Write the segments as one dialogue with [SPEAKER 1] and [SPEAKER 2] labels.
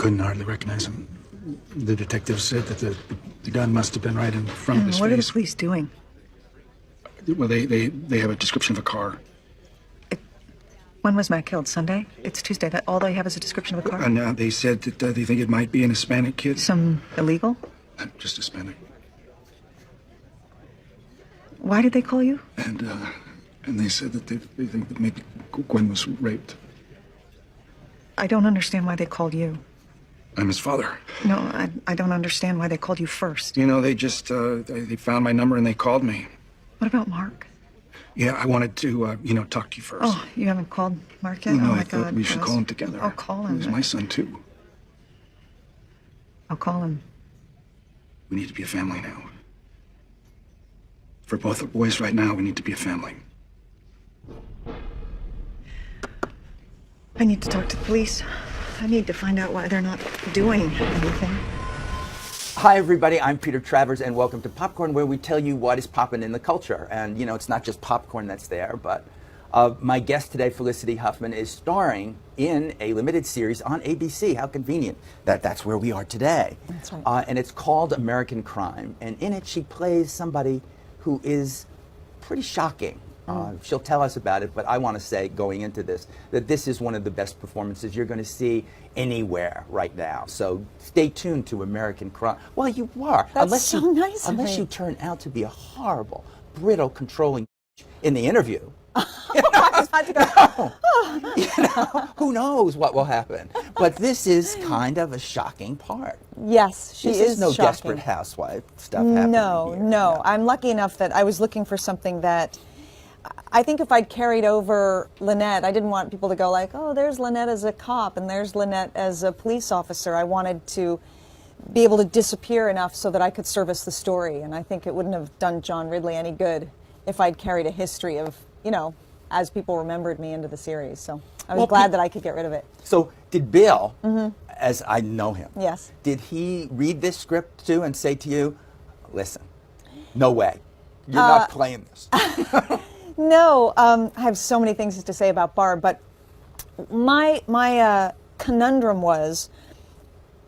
[SPEAKER 1] couldn't hardly recognize him. The detective said that the gun must have been right in front of his face.
[SPEAKER 2] What are the police doing?
[SPEAKER 1] Well, they have a description of a car.
[SPEAKER 2] When was Matt killed? Sunday? It's Tuesday. That all they have is a description of a car?
[SPEAKER 1] And they said that they think it might be an Hispanic kid.
[SPEAKER 2] Some illegal?
[SPEAKER 1] Just Hispanic.
[SPEAKER 2] Why did they call you?
[SPEAKER 1] And they said that they think that maybe Gwen was raped.
[SPEAKER 2] I don't understand why they called you.
[SPEAKER 1] I'm his father.
[SPEAKER 2] No, I don't understand why they called you first.
[SPEAKER 1] You know, they just, they found my number and they called me.
[SPEAKER 2] What about Mark?
[SPEAKER 1] Yeah, I wanted to, talk to you first.
[SPEAKER 2] Oh, you haven't called Mark yet?
[SPEAKER 1] No,
[SPEAKER 2] oh, my
[SPEAKER 1] I thought
[SPEAKER 2] God.
[SPEAKER 1] we should call him together.
[SPEAKER 2] I'll call him.
[SPEAKER 1] He's my son, too.
[SPEAKER 2] I'll call him.
[SPEAKER 1] We need to be a family now. For both the boys right now, we need to be a family.
[SPEAKER 2] I need to talk to the police. I need to find out why they're not doing anything.
[SPEAKER 3] Hi everybody, I'm Peter Travers and welcome to Popcorn, where we tell you what is popping in the culture. And you know, it's not just popcorn that's there, but my guest today, Felicity Huffman, is starring in a limited series on ABC. How convenient that's where we are today.
[SPEAKER 2] That's right.
[SPEAKER 3] And it's called American Crime. And in it, she plays somebody who is pretty shocking. She'll tell us about it, but I want to say, going into this, that this is one of the best performances you're going to see anywhere right now. So stay tuned to American Crime. Well, you are.
[SPEAKER 4] That's so nice of
[SPEAKER 3] Unless
[SPEAKER 4] me.
[SPEAKER 3] you turn out to be a horrible, brittle, controlling in the interview.
[SPEAKER 4] I just had to go,
[SPEAKER 3] Who knows what will happen? But this is kind of a shocking part.
[SPEAKER 4] Yes, she
[SPEAKER 3] This
[SPEAKER 4] is
[SPEAKER 3] no
[SPEAKER 4] shocking.
[SPEAKER 3] Desperate Housewife stuff happening
[SPEAKER 4] No,
[SPEAKER 3] here.
[SPEAKER 4] no. I'm lucky enough that I was looking for something that I think if I'd carried over Lynette, I didn't want people to go like, oh, there's Lynette as a cop and there's Lynette as a police officer. I wanted to be able to disappear enough so that I could service the story. And I think it wouldn't have done John Ridley any good if I'd carried a history of, as people remembered me into the series. So I was glad that I could get rid of it.
[SPEAKER 3] So did Bill, as I know him,
[SPEAKER 4] Yes.
[SPEAKER 3] did he read this script too and say to you, listen, no way, you're not playing this?
[SPEAKER 4] No, I have so many things to say about Barb, but my conundrum was,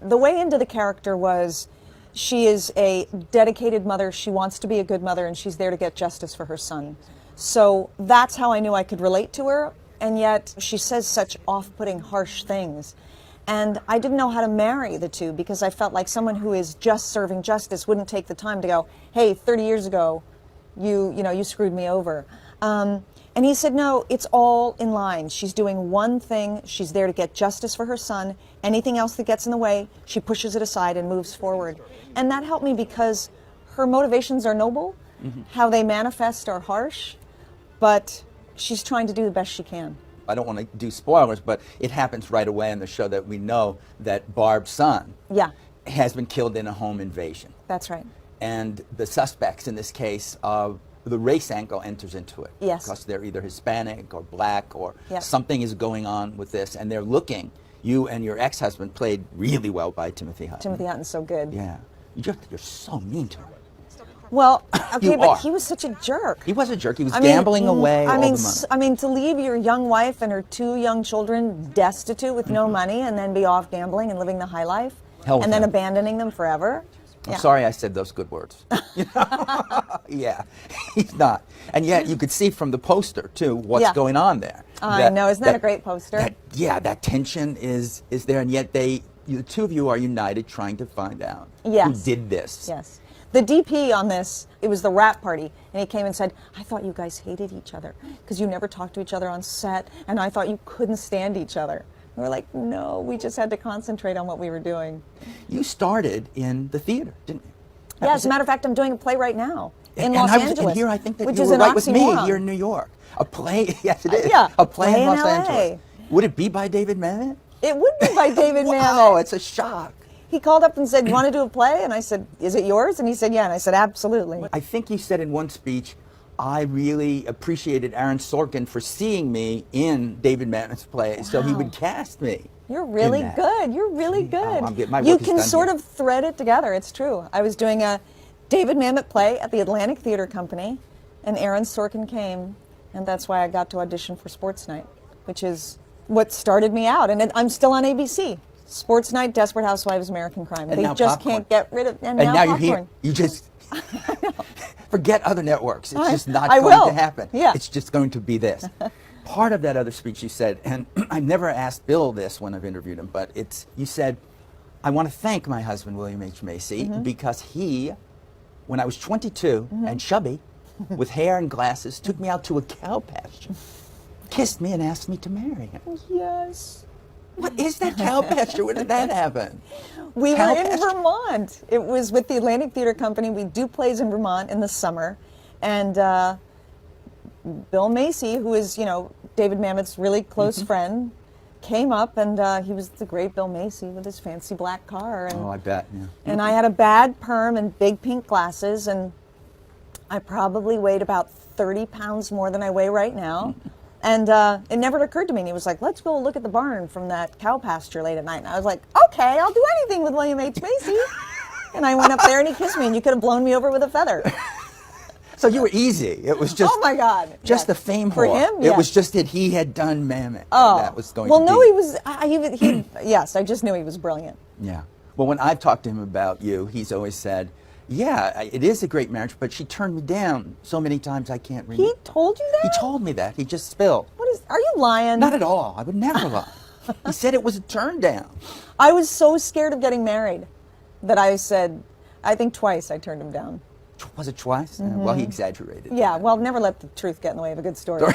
[SPEAKER 4] the way into the character was, she is a dedicated mother, she wants to be a good mother, and she's there to get justice for her son. So that's how I knew I could relate to her, and yet she says such off-putting, harsh things. And I didn't know how to marry the two, because I felt like someone who is just serving justice wouldn't take the time to go, hey, 30 years ago, you screwed me over. And he said, no, it's all in line. She's doing one thing. She's there to get justice for her son. Anything else that gets in the way, she pushes it aside and moves forward. And that helped me because her motivations are noble. How they manifest are harsh. But she's trying to do the best she can.
[SPEAKER 3] I don't want to do spoilers, but it happens right away in the show that we know that Barb's son has been killed in a home invasion.
[SPEAKER 4] That's right.
[SPEAKER 3] And the suspects in this case, the race angle enters into it.
[SPEAKER 4] Yes.
[SPEAKER 3] Because they're either Hispanic or black or something is going on with this, and they're looking. You and your ex-husband played really well by Timothy Hutton.
[SPEAKER 4] Timothy Hutton's so good.
[SPEAKER 3] Yeah. You're so mean to her.
[SPEAKER 4] Well, okay,
[SPEAKER 3] You
[SPEAKER 4] but
[SPEAKER 3] are.
[SPEAKER 4] he was such a jerk.
[SPEAKER 3] He was a jerk. He was gambling away all the money.
[SPEAKER 4] I mean, to leave your young wife and her 2 young children destitute with no money and then be off gambling and living the high life
[SPEAKER 3] Hell with
[SPEAKER 4] and then
[SPEAKER 3] him.
[SPEAKER 4] abandoning them forever.
[SPEAKER 3] I'm sorry I said those good words. Yeah, he's not. And yet you could see from the poster, too, what's going on there.
[SPEAKER 4] I know. Isn't that a great poster?
[SPEAKER 3] That tension is there, and yet the two of you are united trying to find out who did this.
[SPEAKER 4] Yes. The DP on this, it was the rap party, and he came and said, I thought you guys hated each other because you never talked to each other on set, and I thought you couldn't stand each other. We were like, no, we just had to concentrate on what we were doing.
[SPEAKER 3] You started in the theater, didn't you?
[SPEAKER 4] Yeah, as a matter of fact, I'm doing a play right now in
[SPEAKER 3] and
[SPEAKER 4] Los Angeles.
[SPEAKER 3] And here I think that
[SPEAKER 4] which
[SPEAKER 3] you
[SPEAKER 4] is
[SPEAKER 3] were
[SPEAKER 4] an
[SPEAKER 3] right with me
[SPEAKER 4] oxymoron.
[SPEAKER 3] here in New York. A play, yes it is.
[SPEAKER 4] Yeah,
[SPEAKER 3] A play in Los
[SPEAKER 4] LA.
[SPEAKER 3] Angeles. Would it be by David Mamet?
[SPEAKER 4] It would be by David Mamet.
[SPEAKER 3] Wow, it's a shock.
[SPEAKER 4] He called up and said, you want to do a play? And I said, is it yours? And he said, yeah. And I said, absolutely.
[SPEAKER 3] I think you said in one speech, I really appreciated Aaron Sorkin for seeing me in David Mamet's play, so he would cast me.
[SPEAKER 4] You're really good. You're really good.
[SPEAKER 3] I'm getting my
[SPEAKER 4] you
[SPEAKER 3] work is
[SPEAKER 4] can
[SPEAKER 3] done
[SPEAKER 4] sort
[SPEAKER 3] here.
[SPEAKER 4] of thread it together. It's true. I was doing a David Mamet play at the Atlantic Theater Company, and Aaron Sorkin came, and that's why I got to audition for Sports Night, which is what started me out. And I'm still on ABC. Sports Night, Desperate Housewives, American Crime.
[SPEAKER 3] And
[SPEAKER 4] They
[SPEAKER 3] now
[SPEAKER 4] just
[SPEAKER 3] popcorn.
[SPEAKER 4] can't get rid of.
[SPEAKER 3] And now you're here.
[SPEAKER 4] popcorn.
[SPEAKER 3] You just forget other networks. It's just not
[SPEAKER 4] I
[SPEAKER 3] going
[SPEAKER 4] will.
[SPEAKER 3] to happen.
[SPEAKER 4] Yeah.
[SPEAKER 3] It's just going to be this. Part of that other speech you said, and I've never asked Bill this when I've interviewed him, but you said, I want to thank my husband, William H. Macy, because he, when I was 22 and chubby, with hair and glasses, took me out to a cow pasture, kissed me, and asked me to marry him.
[SPEAKER 4] Yes.
[SPEAKER 3] What is that cow pasture? Where did that happen?
[SPEAKER 4] We
[SPEAKER 3] Cow
[SPEAKER 4] were in
[SPEAKER 3] pasture?
[SPEAKER 4] Vermont. It was with the Atlantic Theater Company. We do plays in Vermont in the summer. And Bill Macy, who is, David Mamet's really close friend, came up, and he was the great Bill Macy with his fancy black car. And,
[SPEAKER 3] Oh, I bet. Yeah.
[SPEAKER 4] and I had a bad perm and big pink glasses, and I probably weighed about 30 pounds more than I weigh right now. And it never occurred to me. And he was like, let's go look at the barn from that cow pasture late at night. And I was like, okay, I'll do anything with William H. Macy. And I went up there and he kissed me, and you could have blown me over with a feather.
[SPEAKER 3] So you were easy. It was just
[SPEAKER 4] Oh my God!
[SPEAKER 3] just
[SPEAKER 4] Yes.
[SPEAKER 3] the fame
[SPEAKER 4] For
[SPEAKER 3] whore.
[SPEAKER 4] him,
[SPEAKER 3] It
[SPEAKER 4] yes.
[SPEAKER 3] was just that he had done Mamet.
[SPEAKER 4] Oh,
[SPEAKER 3] and that was going
[SPEAKER 4] well,
[SPEAKER 3] to
[SPEAKER 4] no,
[SPEAKER 3] be.
[SPEAKER 4] he was. Yes, I just knew he was brilliant.
[SPEAKER 3] Yeah. Well, when I've talked to him about you, he's always said, "Yeah, it is a great marriage, but she turned me down so many times I can't remember."
[SPEAKER 4] He told you
[SPEAKER 3] He
[SPEAKER 4] that?
[SPEAKER 3] told me that. He just spilled.
[SPEAKER 4] Are you lying?
[SPEAKER 3] Not at all. I would never lie. He said it was a turn down.
[SPEAKER 4] I was so scared of getting married that I said, I think twice I turned him down.
[SPEAKER 3] Was it twice? Well, he exaggerated.
[SPEAKER 4] Yeah, well, never let the truth get in the way of a good story.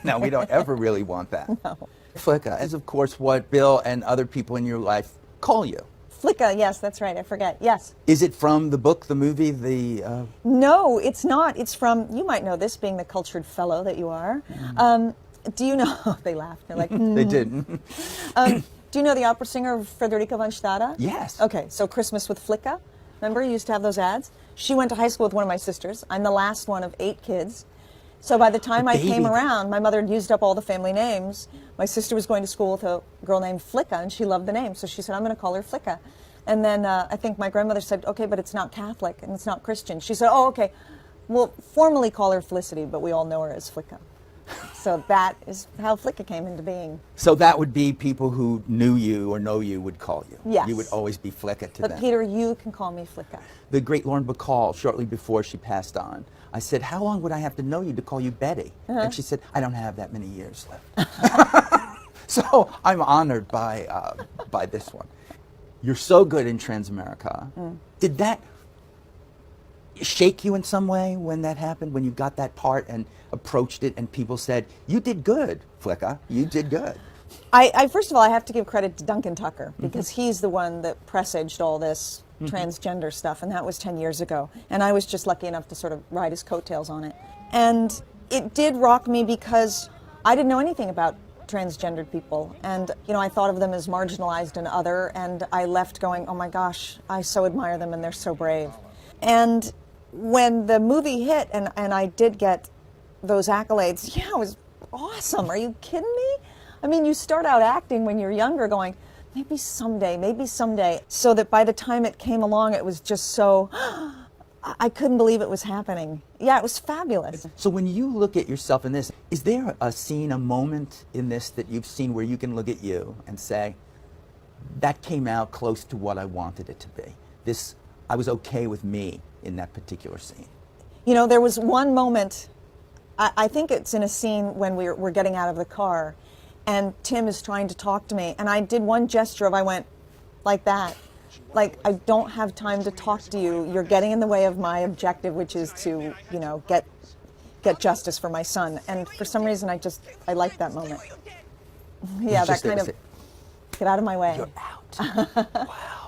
[SPEAKER 3] No, we don't ever really want that.
[SPEAKER 4] No.
[SPEAKER 3] Flicka is, of course, what Bill and other people in your life call you.
[SPEAKER 4] Flicka, yes, that's right. I forget. Yes.
[SPEAKER 3] Is it from the book, the movie, the...
[SPEAKER 4] No, it's not. It's from, you might know this, being the cultured fellow that you are. Do you know, they laughed. They're like,
[SPEAKER 3] They didn't.
[SPEAKER 4] do you know the opera singer Frederica von Stade?
[SPEAKER 3] Yes.
[SPEAKER 4] Okay, so Christmas with Flicka. Remember, you used to have those ads? She went to high school with one of my sisters. I'm the last one of 8 kids. So by the time I came
[SPEAKER 3] baby.
[SPEAKER 4] around, my mother had used up all the family names. My sister was going to school with a girl named Flicka, and she loved the name. So she said, I'm going to call her Flicka. And then I think my grandmother said, okay, but it's not Catholic and it's not Christian. She said, oh, okay, we'll formally call her Felicity, but we all know her as Flicka. So that is how Flicka came into being.
[SPEAKER 3] So that would be people who knew you or know you would call you.
[SPEAKER 4] Yes.
[SPEAKER 3] You would always be Flicka to
[SPEAKER 4] But
[SPEAKER 3] them.
[SPEAKER 4] Peter, you can call me Flicka.
[SPEAKER 3] The great Lauren Bacall, shortly before she passed on, I said, how long would I have to know you to call you Betty? And she said, I don't have that many years left. So I'm honored by this one. You're so good in Transamerica. Did that shake you in some way when that happened, when you got that part and approached it and people said, you did good, Flicka, you did good?
[SPEAKER 4] I first of all, I have to give credit to Duncan Tucker, because he's the one that presaged all this transgender stuff, and that was 10 years ago. And I was just lucky enough to sort of ride his coattails on it. And it did rock me because I didn't know anything about transgendered people. And, I thought of them as marginalized and other, and I left going, oh my gosh, I so admire them and they're so brave. And when the movie hit and I did get those accolades, yeah, it was awesome. Are you kidding me? I mean, you start out acting when you're younger going, maybe someday. So that by the time it came along, it was just so, I couldn't believe it was happening. Yeah, it was fabulous.
[SPEAKER 3] So when you look at yourself in this, is there a scene, a moment in this that you've seen where you can look at you and say, that came out close to what I wanted it to be? I was okay with me in that particular scene.
[SPEAKER 4] There was one moment, I think it's in a scene when we're getting out of the car, and Tim is trying to talk to me, and I did one gesture of, I went like that. Like, I don't have time to talk to you. You're getting in the way of my objective, which is to, get justice for my son. And for some reason, I liked that moment. Yeah, that kind of, get out of my way.
[SPEAKER 3] You're out. Wow.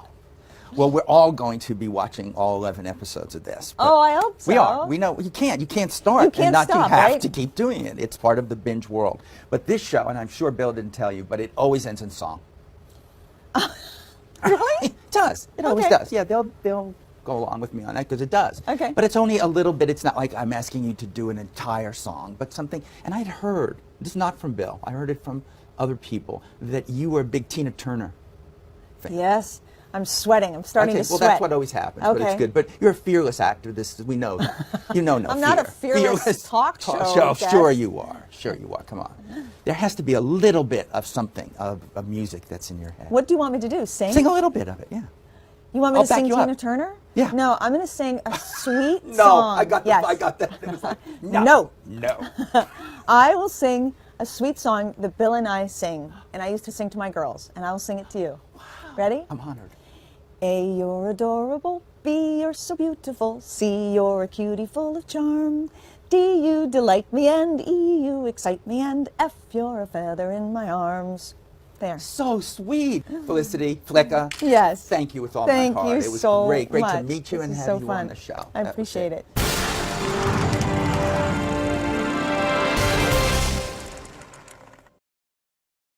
[SPEAKER 3] Well, we're all going to be watching all 11 episodes of this.
[SPEAKER 4] Oh, I hope so.
[SPEAKER 3] We are. We know you can't start.
[SPEAKER 4] You can't
[SPEAKER 3] and not
[SPEAKER 4] stop,
[SPEAKER 3] you have
[SPEAKER 4] right?
[SPEAKER 3] to keep doing it. It's part of the binge world. But this show, and I'm sure Bill didn't tell you, but it always ends in song.
[SPEAKER 4] Really?
[SPEAKER 3] It does. It always
[SPEAKER 4] Okay.
[SPEAKER 3] does. Yeah, they'll go along with me on that because it does.
[SPEAKER 4] Okay.
[SPEAKER 3] But it's only a little bit. It's not like I'm asking you to do an entire song, but something. And I'd heard, this is not from Bill, I heard it from other people, that you were a big Tina Turner fan.
[SPEAKER 4] Yes. I'm sweating. I'm starting
[SPEAKER 3] Okay,
[SPEAKER 4] to
[SPEAKER 3] well,
[SPEAKER 4] sweat.
[SPEAKER 3] that's what always happens, but it's
[SPEAKER 4] Okay.
[SPEAKER 3] good. But you're a fearless actor. We know that. You know no
[SPEAKER 4] I'm
[SPEAKER 3] fear.
[SPEAKER 4] not a fearless talk show guest.
[SPEAKER 3] Sure you are. Sure you are. Come on. There has to be a little bit of something, of music that's in your head.
[SPEAKER 4] What do you want me to do? Sing?
[SPEAKER 3] Sing a little bit of it, yeah.
[SPEAKER 4] You want me
[SPEAKER 3] I'll
[SPEAKER 4] to
[SPEAKER 3] back
[SPEAKER 4] sing
[SPEAKER 3] you
[SPEAKER 4] Tina
[SPEAKER 3] up.
[SPEAKER 4] Turner?
[SPEAKER 3] Yeah.
[SPEAKER 4] No, I'm going to sing a sweet
[SPEAKER 3] No,
[SPEAKER 4] song.
[SPEAKER 3] I got
[SPEAKER 4] Yes.
[SPEAKER 3] that. It was like,
[SPEAKER 4] No.
[SPEAKER 3] No.
[SPEAKER 4] I will sing a sweet song that Bill and I sing, and I used to sing to my girls, and I will sing it to you. Ready?
[SPEAKER 3] I'm honored.
[SPEAKER 4] A, you're adorable. B, you're so beautiful. C, you're a cutie full of charm. D, you delight me. And E, you excite me. And F, you're a feather in my arms. There.
[SPEAKER 3] So sweet. Felicity, Flecka.
[SPEAKER 4] Yes.
[SPEAKER 3] Thank you with all
[SPEAKER 4] Thank
[SPEAKER 3] my heart.
[SPEAKER 4] you
[SPEAKER 3] It was
[SPEAKER 4] so
[SPEAKER 3] great. Great to
[SPEAKER 4] much.
[SPEAKER 3] meet you
[SPEAKER 4] This
[SPEAKER 3] and
[SPEAKER 4] is
[SPEAKER 3] have
[SPEAKER 4] so
[SPEAKER 3] you
[SPEAKER 4] fun.
[SPEAKER 3] on the show.
[SPEAKER 4] I
[SPEAKER 3] That was
[SPEAKER 4] appreciate
[SPEAKER 3] it.
[SPEAKER 4] it.